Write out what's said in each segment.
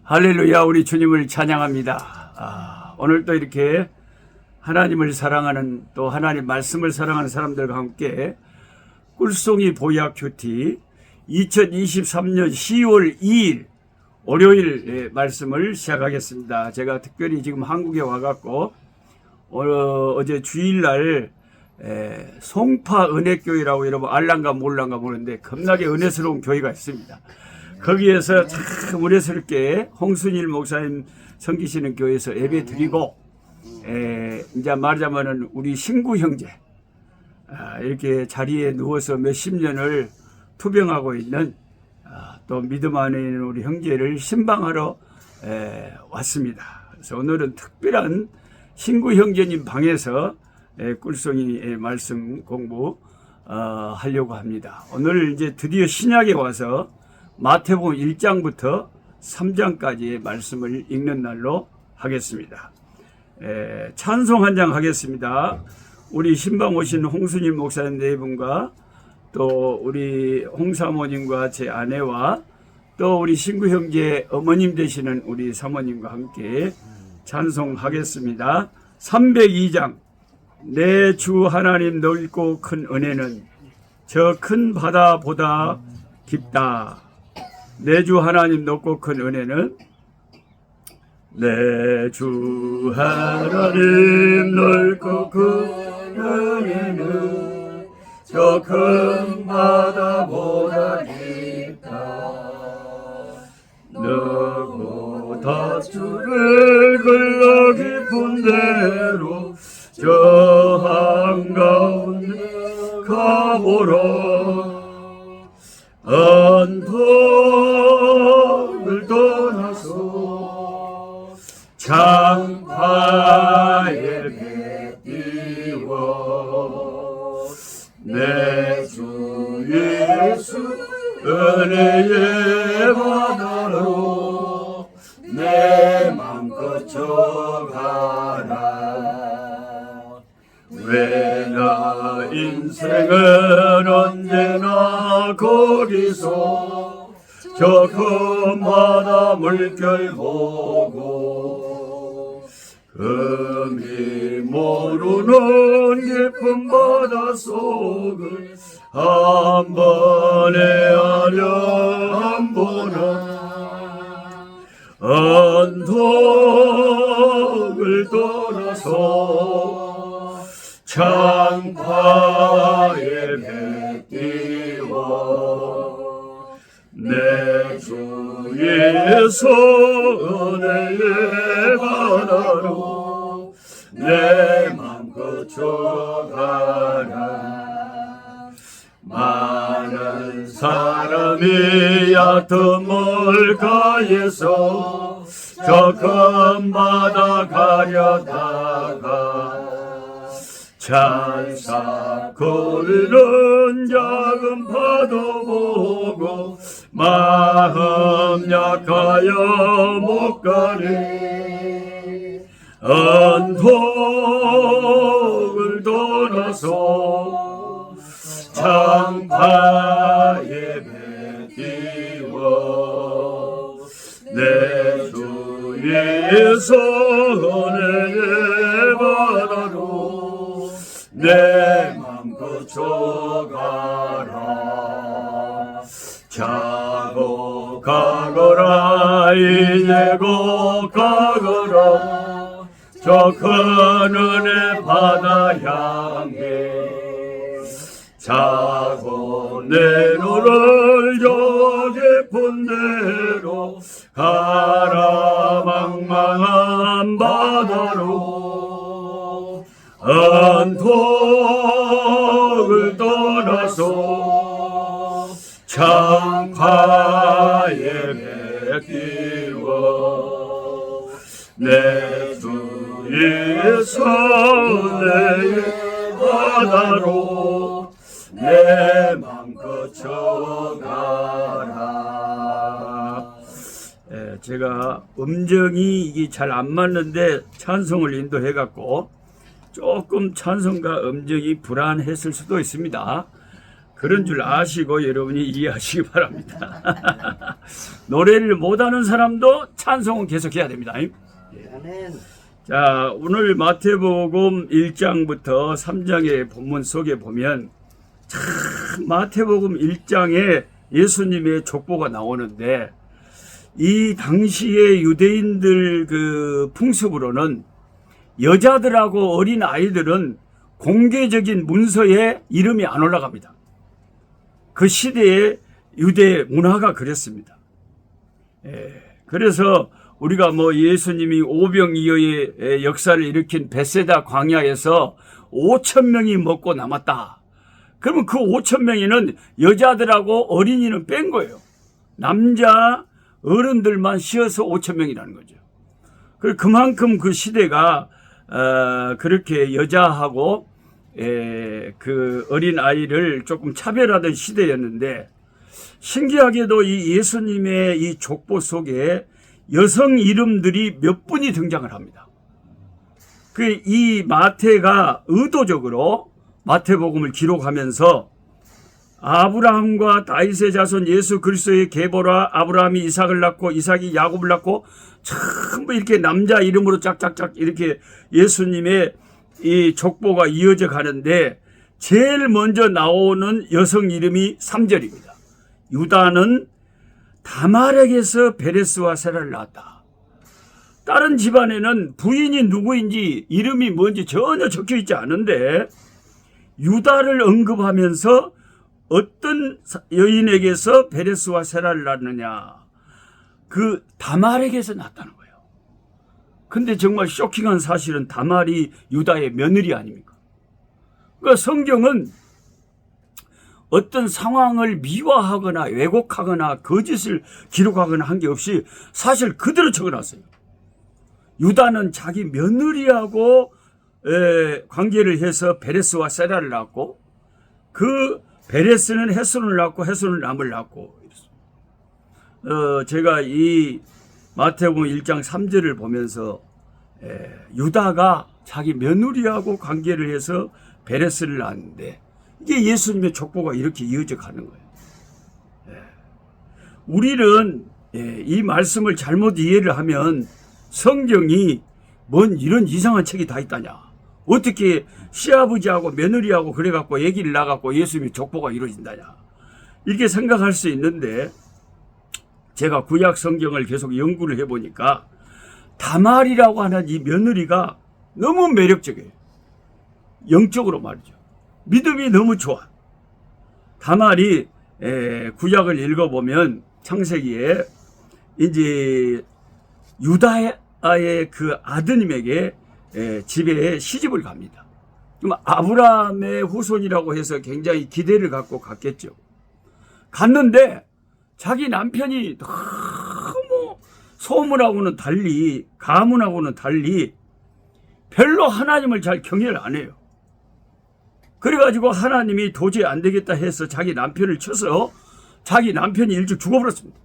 할렐루야. 우리 주님을 찬양합니다. 오늘 또 이렇게 하나님을 사랑하는, 또 하나님 말씀을 사랑하는 사람들과 함께 꿀송이 보약 큐티 2023년 10월 2일 월요일 말씀을 시작하겠습니다. 제가 특별히 지금 한국에 와갖고 어제 주일날 송파 은혜교회라고 여러분 알란가 몰란가 모르는데 겁나게 은혜스러운 교회가 있습니다. 거기에서 참 은혜스럽게 홍순일 목사님 섬기시는 교회에서 예배 드리고, 이제 말하자면은 우리 신구 형제, 이렇게 자리에 누워서 몇십 년을 투병하고 있는 또 믿음 안에 있는 우리 형제를 신방하러 왔습니다. 그래서 오늘은 특별한 신구 형제님 방에서 꿀송이 말씀 공부 하려고 합니다. 오늘 이제 드디어 신약에 와서 마태복음 1장부터 3장까지의 말씀을 읽는 날로 하겠습니다. 찬송 한 장 하겠습니다. 우리 신방 오신 홍순임 목사님 네 분과 또 우리 홍사모님과 제 아내와 또 우리 신구 형제 어머님 되시는 우리 사모님과 함께 찬송하겠습니다. 302장 내 주 하나님 넓고 큰 은혜는 저 큰 바다보다 깊다. 내 주 하나님 높고 큰 은혜는 내 주 하나님 넓고 큰 은혜는 저 큰 바다보다 깊다. 너고 다주를 흘러 깊은 대로 저 한가운데 가보라. 언덕을 떠나서 창파에 배 띄워 내 주 예수 은혜의 바다로 내 맘 거쳐가라. 왜 나 인생은 언제나 거기서 저 큰 바다 물결 보고 금이 모르는 깊은 바다 속을 한 번에 하려 한 번은 언덕을 떠나서 창파에 배 띄워 내 주 예수 은혜의 바다로 내 맘 거쳐가라. 많은 사람이 얕은 물가에서 저 큰 바다 가려다가 찬사 거리는 작은 파도 보고 마음 약하여 못 가네. 언덕을 떠나서 창파에 배 띄워 내 주 예수 은혜의 바다로 내 맘 거쳐가라. 자고 가거라 이제 곧 가거라 저 큰 은혜 바다 향해. 자고 내 눈을 저 깊은 데로 가라. 망망한 바다로 언덕을 떠나서 창파에 배 띄워 내 주 예수 은혜의 바다로 내 맘 거쳐가라. 제가 음정이 이게 잘 안 맞는데 찬송을 인도해갖고 조금 찬송과 음정이 불안했을 수도 있습니다. 그런 줄 아시고 여러분이 이해하시기 바랍니다. 노래를 못하는 사람도 찬송은 계속해야 됩니다. 아멘. 자, 오늘 마태복음 1장부터 3장의 본문 속에 보면 참 마태복음 1장에 예수님의 족보가 나오는데 이 당시의 유대인들 그 풍습으로는 여자들하고 어린 아이들은 공개적인 문서에 이름이 안 올라갑니다. 그 시대의 유대 문화가 그랬습니다. 그래서 우리가 뭐 예수님이 오병이어의 역사를 일으킨 베세다 광야에서 5,000명이 먹고 남았다. 그러면 그 5,000명에는 여자들하고 어린이는 뺀 거예요. 남자 어른들만 씌어서 5,000명이라는 거죠. 그만큼 그 시대가 그렇게 여자하고 그 어린 아이를 조금 차별하던 시대였는데 신기하게도 이 예수님의 이 족보 속에 여성 이름들이 몇 분이 등장을 합니다. 이 마태가 의도적으로 마태복음을 기록하면서 아브라함과 다윗의 자손 예수 그리스도의 계보라 아브라함이 이삭을 낳고 이삭이 야곱을 낳고 전부 이렇게 남자 이름으로 짝짝짝 이렇게 예수님의 이 족보가 이어져 가는데 제일 먼저 나오는 여성 이름이 3절입니다. 유다는 다말에게서 베레스와 세라를 낳았다. 다른 집안에는 부인이 누구인지 이름이 뭔지 전혀 적혀 있지 않은데 유다를 언급하면서 어떤 여인에게서 베레스와 세라를 낳느냐, 그 다말에게서 낳았다는 거예요. 근데 정말 쇼킹한 사실은 다말이 유다의 며느리 아닙니까? 그러니까 성경은 어떤 상황을 미화하거나 왜곡하거나 거짓을 기록하거나 한 게 없이 사실 그대로 적어놨어요. 유다는 자기 며느리하고 관계를 해서 베레스와 세라를 낳았고 그 베레스는 헤손을 낳고 헤손은 람을 낳고 제가 이 마태복음 1장 3절을 보면서 유다가 자기 며느리하고 관계를 해서 베레스를 낳았는데 이게 예수님의 족보가 이렇게 이어져 가는 거예요. 우리는 이 말씀을 잘못 이해를 하면 성경이 뭔 이런 이상한 책이 다 있다냐, 어떻게 시아버지하고 며느리하고 그래갖고 얘기를 나갖고 예수님의 족보가 이루어진다냐 이렇게 생각할 수 있는데 제가 구약 성경을 계속 연구를 해보니까 다말이라고 하는 이 며느리가 너무 매력적이에요. 영적으로 말이죠. 믿음이 너무 좋아. 다말이 구약을 읽어보면 창세기에 이제 유다의 그 아드님에게 집에 시집을 갑니다. 그럼 아브라함의 후손이라고 해서 굉장히 기대를 갖고 갔겠죠. 갔는데 자기 남편이 너무 소문하고는 달리 가문하고는 달리 별로 하나님을 잘 경외를 안 해요. 그래가지고 하나님이 도저히 안 되겠다 해서 자기 남편을 쳐서 자기 남편이 일찍 죽어버렸습니다.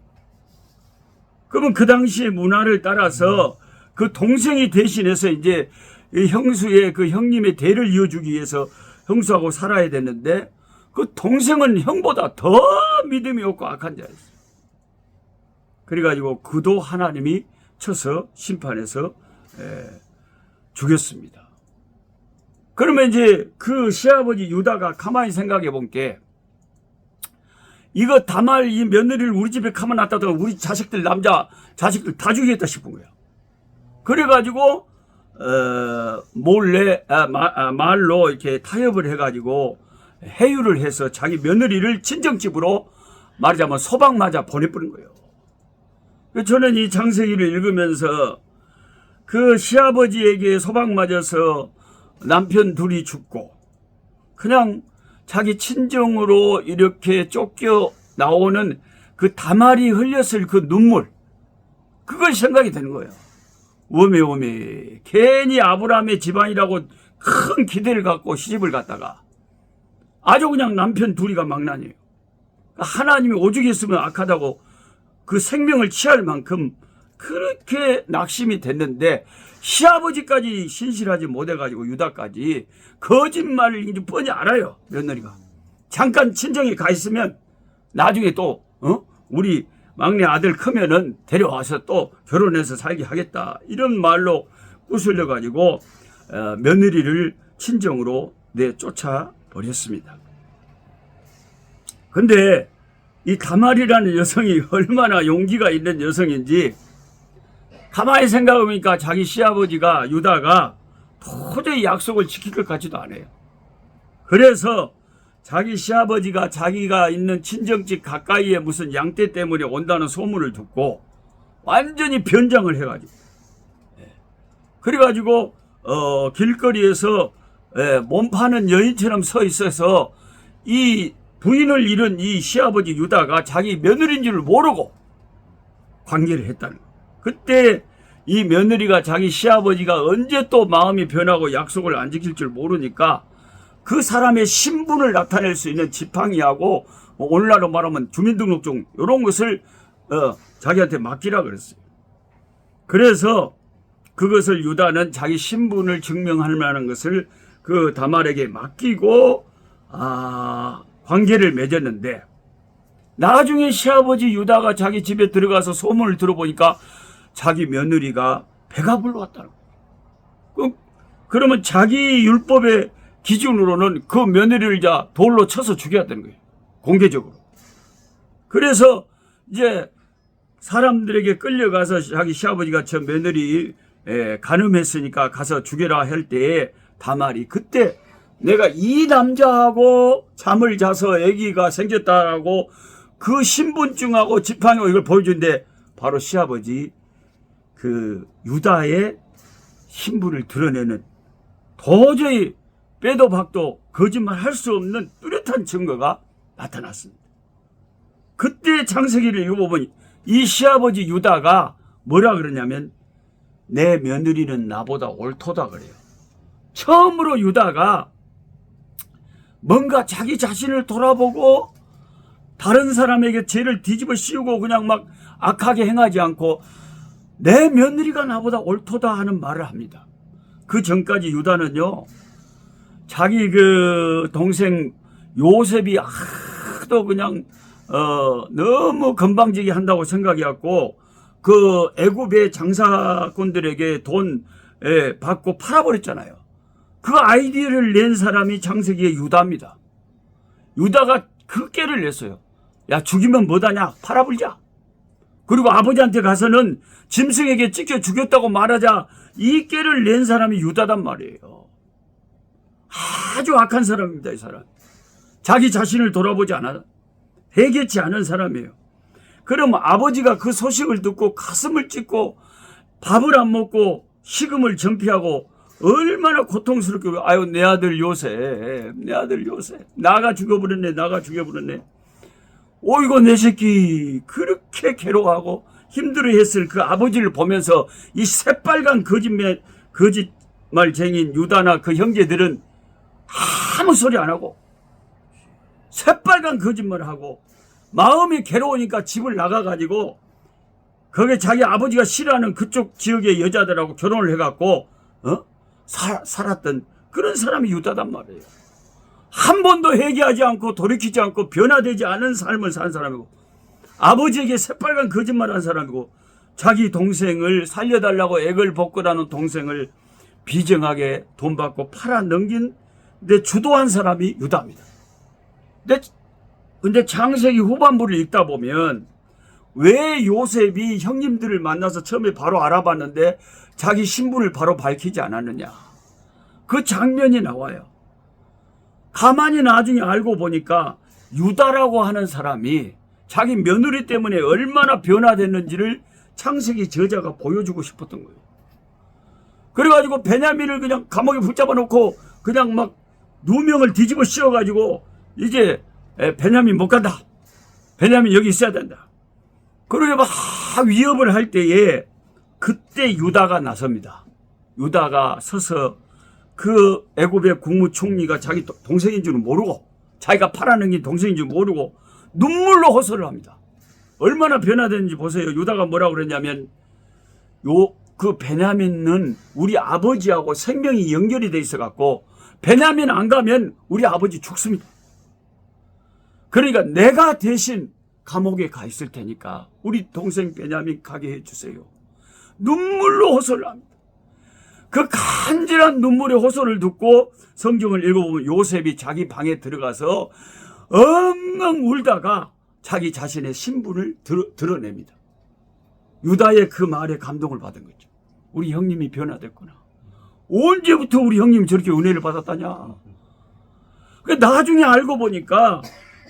그러면 그 당시의 문화를 따라서 그 동생이 대신해서 이제 형수의 그 형님의 대를 이어주기 위해서 형수하고 살아야 되는데 그 동생은 형보다 더 믿음이 없고 악한 자였어요. 그래가지고 그도 하나님이 쳐서 심판해서 죽였습니다. 그러면 이제 그 시아버지 유다가 가만히 생각해 본 게 이거 다말 이 며느리를 우리 집에 가만 놨다가 우리 자식들 남자 자식들 다 죽이겠다 싶은 거예요. 그래가지고 몰래 말로 이렇게 타협을 해가지고 해유를 해서 자기 며느리를 친정집으로 말하자면 소방 맞아 보내버린 거예요. 저는 이 창세기를 읽으면서 그 시아버지에게 소방 맞아서 남편 둘이 죽고 그냥 자기 친정으로 이렇게 쫓겨 나오는 그 다말이 흘렸을 그 눈물, 그걸 생각이 되는 거예요. 오메 괜히 아브라함의 집안이라고 큰 기대를 갖고 시집을 갔다가 아주 그냥 남편 둘이가 망나니에요. 하나님이 오죽 했으면 악하다고 그 생명을 취할 만큼 그렇게 낙심이 됐는데 시아버지까지 신실하지 못해가지고 유다까지 거짓말을 이제 뻔히 알아요. 며느리가 잠깐 친정에 가 있으면 나중에 또 우리 막내 아들 크면은 데려와서 또 결혼해서 살게 하겠다, 이런 말로 꾸슬려 가지고 며느리를 친정으로 내쫓아 버렸습니다. 근데 이 다말이라는 여성이 얼마나 용기가 있는 여성인지 가만히 생각해보니까 자기 시아버지가 유다가 도저히 약속을 지킬 것 같지도 않아요. 그래서 자기 시아버지가 자기가 있는 친정집 가까이에 무슨 양떼 때문에 온다는 소문을 듣고 완전히 변장을 해가지고, 그래가지고 길거리에서 몸 파는 여인처럼 서 있어서 이 부인을 잃은 이 시아버지 유다가 자기 며느리인 줄 모르고 관계를 했다는 거예요. 그때 이 며느리가 자기 시아버지가 언제 또 마음이 변하고 약속을 안 지킬 줄 모르니까 그 사람의 신분을 나타낼 수 있는 지팡이하고 오늘날로 말하면 주민등록증 이런 것을 자기한테 맡기라 그랬어요. 그래서 그것을 유다는 자기 신분을 증명할 만한 것을 그 다말에게 맡기고 관계를 맺었는데, 나중에 시아버지 유다가 자기 집에 들어가서 소문을 들어보니까 자기 며느리가 배가 불러왔다는 거예요. 그러면 자기 율법의 기준으로는 그 며느리를 돌로 쳐서 죽여야 되는 거예요, 공개적으로. 그래서 이제 사람들에게 끌려가서 자기 시아버지가 저 며느리 간음했으니까 가서 죽여라 할 때에 다말이 그때 내가 이 남자하고 잠을 자서 아기가 생겼다라고 그 신분증하고 지팡이하고 이걸 보여준데, 바로 시아버지 그 유다의 신분을 드러내는 도저히 빼도 박도 거짓말 할 수 없는 뚜렷한 증거가 나타났습니다. 그때 창세기를 읽어보면 이 시아버지 유다가 뭐라 그러냐면 내 며느리는 나보다 옳도다 그래요. 처음으로 유다가 뭔가 자기 자신을 돌아보고 다른 사람에게 죄를 뒤집어 씌우고 그냥 막 악하게 행하지 않고 내 며느리가 나보다 옳도다 하는 말을 합니다. 그 전까지 유다는요, 자기 그 동생 요셉이 하도 그냥 너무 건방지게 한다고 생각해갖고 그 애굽의 장사꾼들에게 돈 받고 팔아버렸잖아요. 그 아이디어를 낸 사람이 창세기의 유다입니다. 유다가 그 깨를 냈어요. 야, 죽이면 뭐다냐, 팔아버리자. 그리고 아버지한테 가서는 짐승에게 찢겨 죽였다고 말하자. 이 깨를 낸 사람이 유다단 말이에요. 아주 악한 사람입니다, 이 사람. 자기 자신을 돌아보지 않아 회개치 않은 사람이에요. 그럼 아버지가 그 소식을 듣고 가슴을 찢고 밥을 안 먹고 식음을 전폐하고 얼마나 고통스럽게, 아유 내 아들 요셉, 내 아들 요셉 나가 죽여버렸네, 나가 죽여버렸네. 오이고 내 새끼, 그렇게 괴로워하고 힘들어했을 그 아버지를 보면서 이 새빨간 거짓말쟁인 유다나 그 형제들은 아무 소리 안 하고 새빨간 거짓말을 하고 마음이 괴로우니까 집을 나가가지고 거기에 자기 아버지가 싫어하는 그쪽 지역의 여자들하고 결혼을 해갖고 살았던 그런 사람이 유다단 말이에요. 한 번도 회개하지 않고 돌이키지 않고 변화되지 않은 삶을 산 사람이고 아버지에게 새빨간 거짓말한 사람이고 자기 동생을 살려달라고 액을 벗고라는 동생을 비정하게 돈 받고 팔아넘긴 데 주도한 사람이 유다입니다. 근데 창세기 후반부를 읽다 보면 왜 요셉이 형님들을 만나서 처음에 바로 알아봤는데 자기 신분을 바로 밝히지 않았느냐, 그 장면이 나와요. 가만히 나중에 알고 보니까 유다라고 하는 사람이 자기 며느리 때문에 얼마나 변화됐는지를 창세기 저자가 보여주고 싶었던 거예요. 그래가지고 베냐민을 그냥 감옥에 붙잡아 놓고 그냥 막 누명을 뒤집어 씌워가지고 이제 베냐민 못 간다, 베냐민 여기 있어야 된다, 그러게 막 위협을 할 때에 그때 유다가 나섭니다. 유다가 서서 그 애굽의 국무총리가 자기 동생인 줄은 모르고 자기가 팔아넘긴 동생인 줄 모르고 눈물로 호소를 합니다. 얼마나 변화됐는지 보세요. 유다가 뭐라고 그랬냐면 그 베냐민은 우리 아버지하고 생명이 연결이 돼 있어 갖고 베냐민 안 가면 우리 아버지 죽습니다. 그러니까 내가 대신 감옥에 가 있을 테니까 우리 동생 베냐민 가게 해주세요. 눈물로 호소를 합니다. 그 간절한 눈물의 호소를 듣고 성경을 읽어보면 요셉이 자기 방에 들어가서 엉엉 울다가 자기 자신의 신분을 드러냅니다. 유다의 그 말에 감동을 받은 거죠. 우리 형님이 변화됐구나. 언제부터 우리 형님이 저렇게 은혜를 받았다냐. 나중에 알고 보니까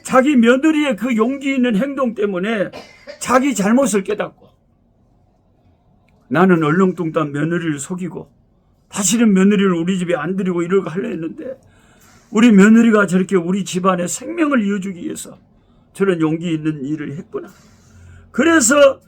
자기 며느리의 그 용기 있는 행동 때문에 자기 잘못을 깨닫고, 나는 얼렁뚱땅 며느리를 속이고 다시는 며느리를 우리 집에 안 들이고 이러고 하려 했는데 우리 며느리가 저렇게 우리 집안의 생명을 이어주기 위해서 저런 용기 있는 일을 했구나. 그래서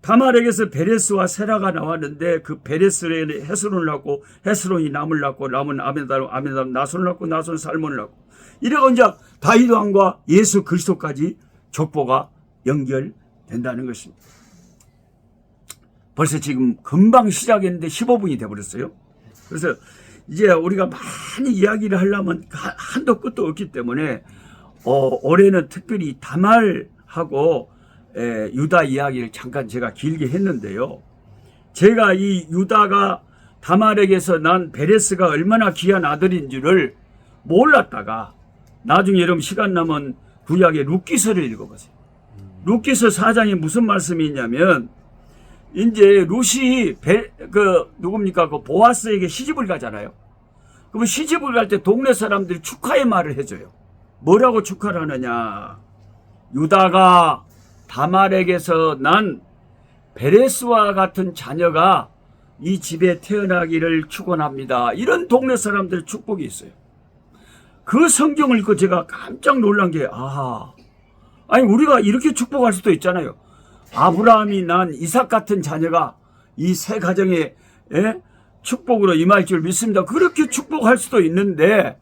다말에게서 베레스와 세라가 나왔는데 그 베레스는 헤스론을 낳고 헤스론이 남을 낳고 남은 아메담 나손을 낳고 나손 살몬을 낳고 이래가 이제 다윗 왕과 예수 그리스도까지 족보가 연결된다는 것입니다. 벌써 지금 금방 시작했는데 15분이 돼버렸어요. 그래서 이제 우리가 많이 이야기를 하려면 한도 끝도 없기 때문에 올해는 특별히 다말하고 유다 이야기를 잠깐 제가 길게 했는데요. 제가 이 유다가 다말에게서 난 베레스가 얼마나 귀한 아들인 줄을 몰랐다가 나중에 여러분 시간 나면 구약의 룻기서를 읽어보세요. 룻기서 4장에 무슨 말씀이 있냐면 이제 룻이 누굽니까? 그 보아스에게 시집을 가잖아요. 그러면 시집을 갈 때 동네 사람들이 축하의 말을 해줘요. 뭐라고 축하를 하느냐? 유다가 다말에게서 난 베레스와 같은 자녀가 이 집에 태어나기를 축원합니다. 이런 동네 사람들의 축복이 있어요. 그 성경을 읽고 제가 깜짝 놀란 게 아니 우리가 이렇게 축복할 수도 있잖아요. 아브라함이 난 이삭 같은 자녀가 이 세 가정에 축복으로 임할 줄 믿습니다. 그렇게 축복할 수도 있는데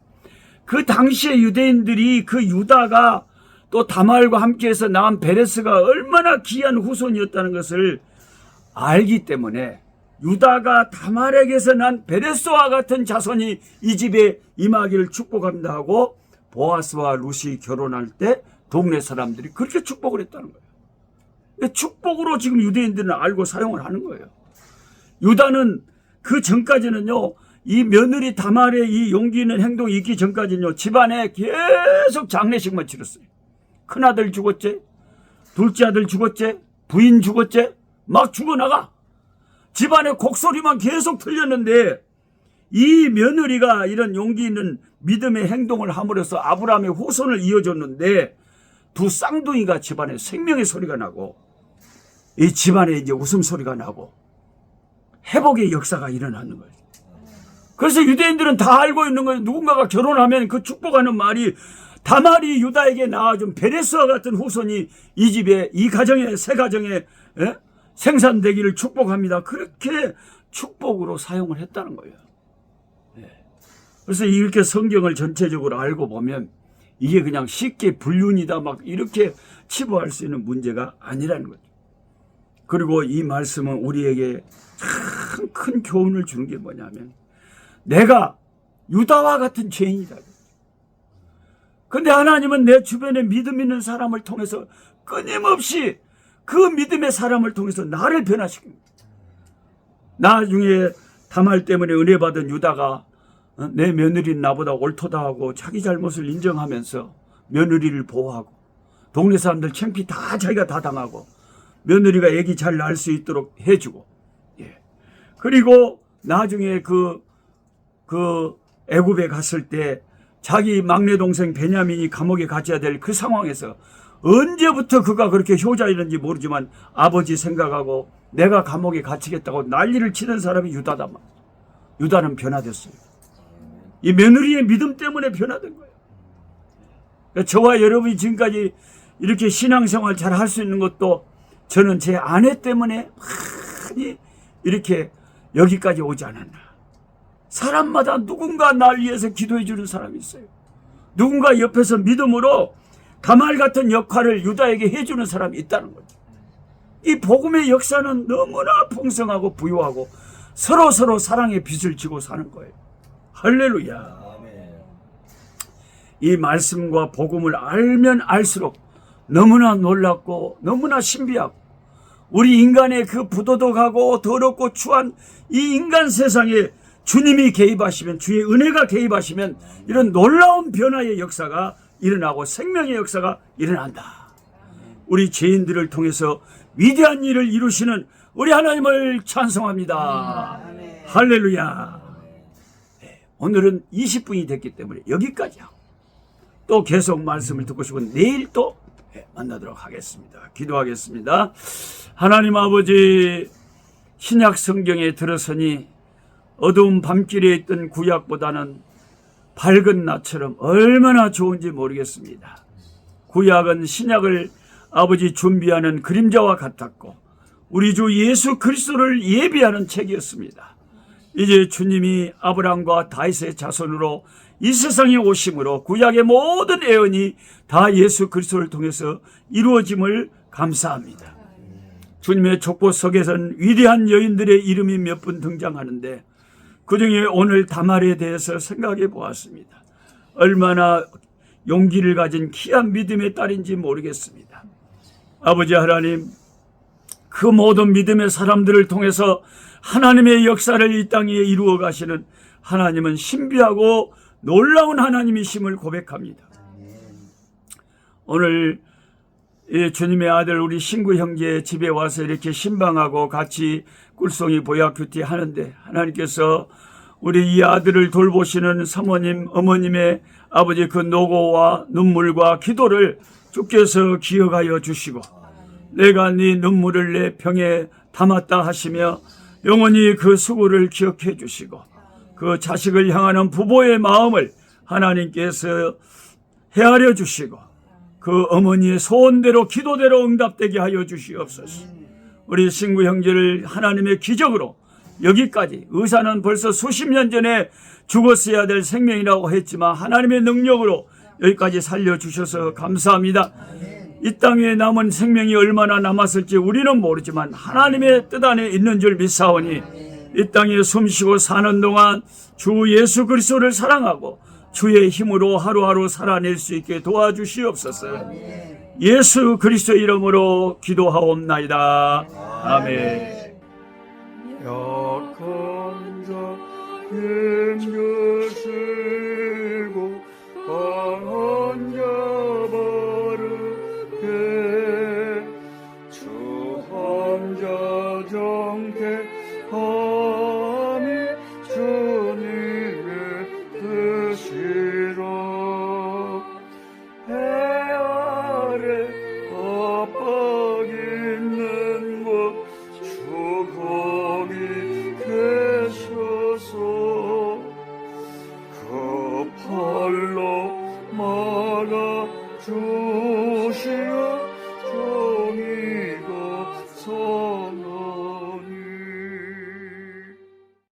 그 당시에 유대인들이 그 유다가 또 다말과 함께해서 낳은 베레스가 얼마나 귀한 후손이었다는 것을 알기 때문에 유다가 다말에게서 난 베레스와 같은 자손이 이 집에 임하기를 축복합니다 하고 보아스와 룻이 결혼할 때 동네 사람들이 그렇게 축복을 했다는 거예요. 축복으로 지금 유대인들은 알고 사용을 하는 거예요. 유다는 그 전까지는요, 이 며느리 다말의 이 용기 있는 행동이 있기 전까지는요, 집안에 계속 장례식만 치렀어요. 큰아들 죽었지, 둘째 아들 죽었지, 부인 죽었지, 막 죽어나가. 집안에 곡소리만 계속 들렸는데 이 며느리가 이런 용기 있는 믿음의 행동을 함으로써 아브라함의 후손을 이어줬는데 두 쌍둥이가 집안에 생명의 소리가 나고 이 집안에 이제 웃음소리가 나고 회복의 역사가 일어나는 거예요. 그래서 유대인들은 다 알고 있는 거예요. 누군가가 결혼하면 그 축복하는 말이 다말이 유다에게 낳아준 베레스와 같은 후손이 이 집에 이 가정에 세 가정에 생산되기를 축복합니다. 그렇게 축복으로 사용을 했다는 거예요. 그래서 이렇게 성경을 전체적으로 알고 보면 이게 그냥 쉽게 불륜이다 막 이렇게 치부할 수 있는 문제가 아니라는 거죠. 그리고 이 말씀은 우리에게 참 큰 교훈을 주는 게 뭐냐면 내가 유다와 같은 죄인이다. 근데 하나님은 내 주변에 믿음 있는 사람을 통해서 끊임없이 그 믿음의 사람을 통해서 나를 변화시킵니다. 나중에 다말 때문에 은혜 받은 유다가 내 며느리는 나보다 옳도다 하고 자기 잘못을 인정하면서 며느리를 보호하고 동네 사람들 창피 다 자기가 다 당하고 며느리가 애기 잘 낳을 수 있도록 해주고 그리고 나중에 그 애굽에 갔을 때 자기 막내 동생 베냐민이 감옥에 갇혀야 될 그 상황에서 언제부터 그가 그렇게 효자이는지 모르지만 아버지 생각하고 내가 감옥에 갇히겠다고 난리를 치는 사람이 유다다. 유다는 변화됐어요. 이 며느리의 믿음 때문에 변화된 거예요. 그러니까 저와 여러분이 지금까지 이렇게 신앙생활 잘 할 수 있는 것도 저는 제 아내 때문에 많이 이렇게 여기까지 오지 않았나. 사람마다 누군가 날 위해서 기도해 주는 사람이 있어요. 누군가 옆에서 믿음으로 다말 같은 역할을 유다에게 해주는 사람이 있다는 거죠. 이 복음의 역사는 너무나 풍성하고 부유하고 서로 사랑의 빚을 지고 사는 거예요. 할렐루야. 이 말씀과 복음을 알면 알수록 너무나 놀랍고 너무나 신비하고 우리 인간의 그 부도덕하고 더럽고 추한 이 인간 세상에 주님이 개입하시면, 주의 은혜가 개입하시면 이런 놀라운 변화의 역사가 일어나고 생명의 역사가 일어난다. 우리 죄인들을 통해서 위대한 일을 이루시는 우리 하나님을 찬송합니다. 할렐루야. 네, 오늘은 20분이 됐기 때문에 여기까지 하고 또 계속 말씀을 듣고 싶은 내일 또 만나도록 하겠습니다. 기도하겠습니다. 하나님 아버지, 신약 성경에 들어서니 어두운 밤길에 있던 구약보다는 밝은 낮처럼 얼마나 좋은지 모르겠습니다. 구약은 신약을 아버지 준비하는 그림자와 같았고 우리 주 예수 그리스도를 예비하는 책이었습니다. 이제 주님이 아브라함과 다윗의 자손으로 이 세상에 오심으로 구약의 모든 예언이 다 예수 그리스도를 통해서 이루어짐을 감사합니다. 주님의 족보 속에서는 위대한 여인들의 이름이 몇 분 등장하는데 그중에 오늘 다말에 대해서 생각해 보았습니다. 얼마나 용기를 가진 귀한 믿음의 딸인지 모르겠습니다. 아버지 하나님, 그 모든 믿음의 사람들을 통해서 하나님의 역사를 이 땅에 이루어 가시는 하나님은 신비하고 놀라운 하나님이심을 고백합니다. 오늘 주님의 아들 우리 신구 형제 집에 와서 이렇게 신방하고 같이 꿀송이 보약 큐티 하는데 하나님께서 우리 이 아들을 돌보시는 사모님, 어머님의 아버지 그 노고와 눈물과 기도를 주께서 기억하여 주시고 내가 네 눈물을 내 병에 담았다 하시며 영원히 그 수고를 기억해 주시고 그 자식을 향하는 부모의 마음을 하나님께서 헤아려 주시고 그 어머니의 소원대로 기도대로 응답되게 하여 주시옵소서. 우리 신구 형제를 하나님의 기적으로 여기까지, 의사는 벌써 수십 년 전에 죽었어야 될 생명이라고 했지만 하나님의 능력으로 여기까지 살려주셔서 감사합니다. 이 땅에 남은 생명이 얼마나 남았을지 우리는 모르지만 하나님의 뜻 안에 있는 줄 믿사오니 이 땅에 숨쉬고 사는 동안 주 예수 그리스도를 사랑하고 주의 힘으로 하루하루 살아낼 수 있게 도와주시옵소서. 예수 그리스도 이름으로 기도하옵나이다. 아멘. 약한 자 힘주시고 강한 자 바르게 주한 자 정케함이 주님의 뜻이라. 해 아래 압박 있는 곳 주 거기 계셔서 그 팔로 막아 주시어